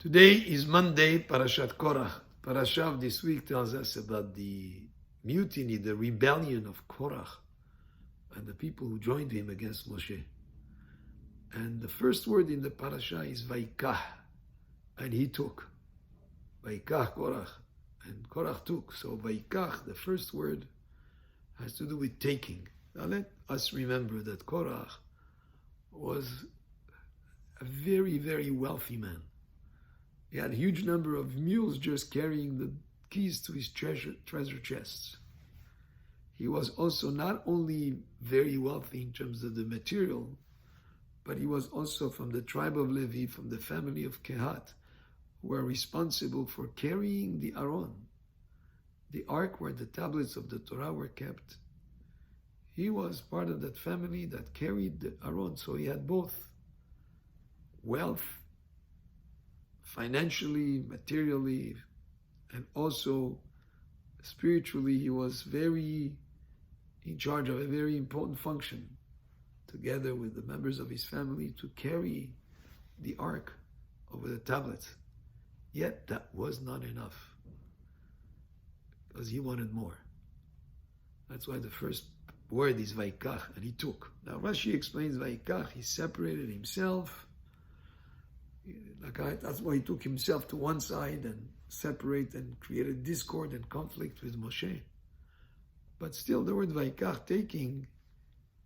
Today is Monday, Parashat Korach. Parashat of this week tells us about the mutiny, the rebellion of Korach and the people who joined him against Moshe. And the first word in the parasha is Vaikach, and he took. Vaikach Korach, and Korach took. So Vaikach, the first word, has to do with taking. Now let us remember that Korach was a very, very wealthy man. He had a huge number of mules just carrying the keys to his treasure chests. He was also not only very wealthy in terms of the material, but he was also from the tribe of Levi, from the family of Kehat, who were responsible for carrying the Aron, the ark where the tablets of the Torah were kept. He was part of that family that carried the Aron, so he had both wealth, financially, materially, and also spiritually. He was very in charge of a very important function, together with the members of his family, to carry the ark over the tablets. Yet that was not enough, because he wanted more. That's why the first word is Vaikach, and he took. Now Rashi explains Vaikach, he separated himself. That's why he took himself to one side and separated and created discord and conflict with Moshe. But still, the word Vaikach, taking,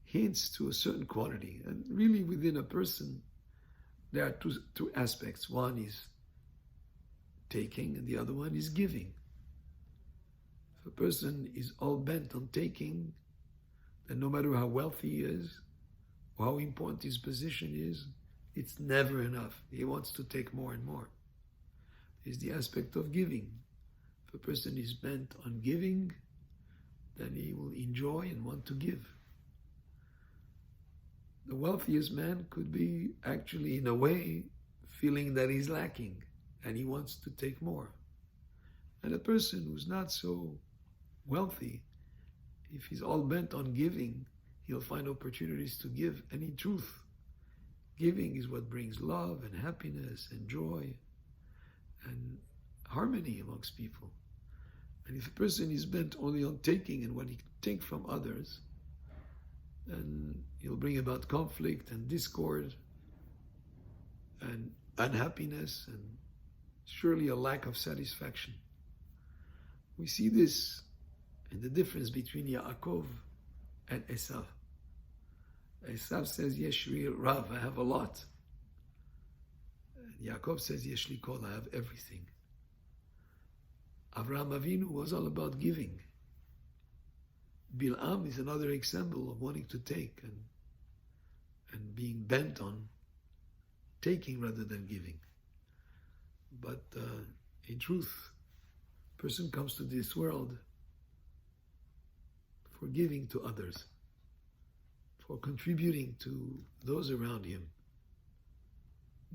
hints to a certain quality. And really, within a person, there are two aspects. One is taking, and the other one is giving. If a person is all bent on taking, then no matter how wealthy he is, or how important his position is, it's never enough. He wants to take more and more. There's the aspect of giving. If a person is bent on giving, then he will enjoy and want to give. The wealthiest man could be actually, in a way, feeling that he's lacking and he wants to take more. And a person who's not so wealthy, if he's all bent on giving, he'll find opportunities to give. And in truth, giving is what brings love and happiness and joy and harmony amongst people. And if a person is bent only on taking and what he can take from others, then he'll bring about conflict and discord and unhappiness and surely a lack of satisfaction. We see this in the difference between Yaakov and Esav. Esav says, Yeshli Rav, I have a lot. And Yaakov says, Yeshli Kol, I have everything. Avraham Avinu was all about giving. Bil'am is another example of wanting to take and being bent on taking rather than giving. But in truth, a person comes to this world for giving to others, for contributing to those around him,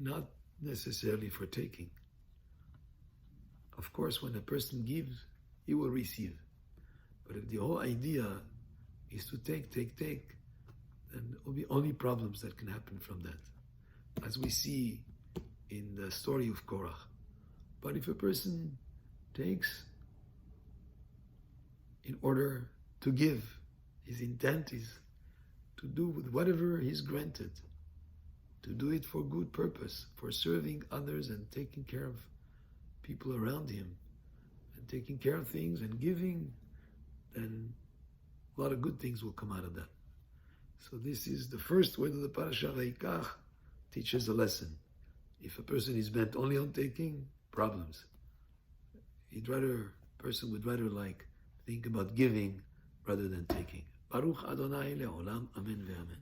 not necessarily for taking. Of course, when a person gives, he will receive. But if the whole idea is to take, then there will be only problems that can happen from that, as we see in the story of Korach. But if a person takes in order to give, his intent is to do with whatever he's granted, to do it for good purpose, for serving others and taking care of people around him, and taking care of things and giving, then a lot of good things will come out of that. So this is the first word of the parasha, Vaikach, teaches a lesson. If a person is bent only on taking, problems. Person would rather think about giving rather than taking. Baruch Adonai le'olam, amen ve'amen.